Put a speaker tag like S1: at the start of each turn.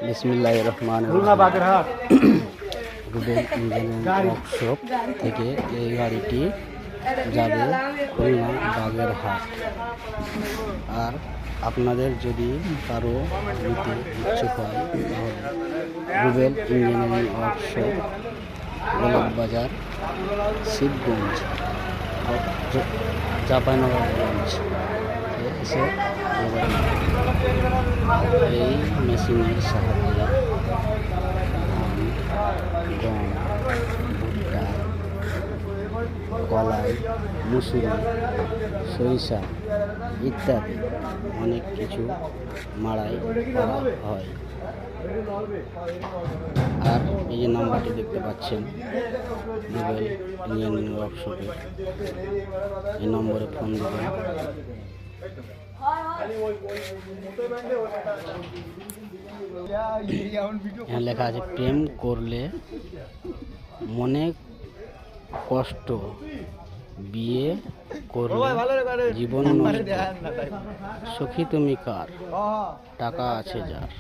S1: বিসমিল্লাহির রহমানির Rubel engineering workshop থেকে এই গাড়িটি যাবে খুলনা বাগেরহাট। আর আপনাদের যদি কারো নিতে ইচ্ছুক হয় তাহলে রুবেল ইঞ্জিনিয়ারিং ওয়ার্কশপ, গোলাপবাজার, শিবগঞ্জ, চাঁপাইনবাবগঞ্জ এসে এই মেশিনের সাহায্যে ধান, গম, ভুট্টা, কলাই, মুসুরি, সরিষা ইত্যাদি অনেক কিছু মাড়াই করা হয়। আর এই যে নাম্বারটি দেখতে পাচ্ছেন রুবেল ইঞ্জিনিয়ারিং ওয়ার্কশপে, এই নম্বরে ফোন দেবেন। এখানে লেখা আছে, প্রেম করলে মনে কষ্ট, বিয়ে করলে জীবন নষ্ট, সখী তুমি কার, টাকা আছে যার।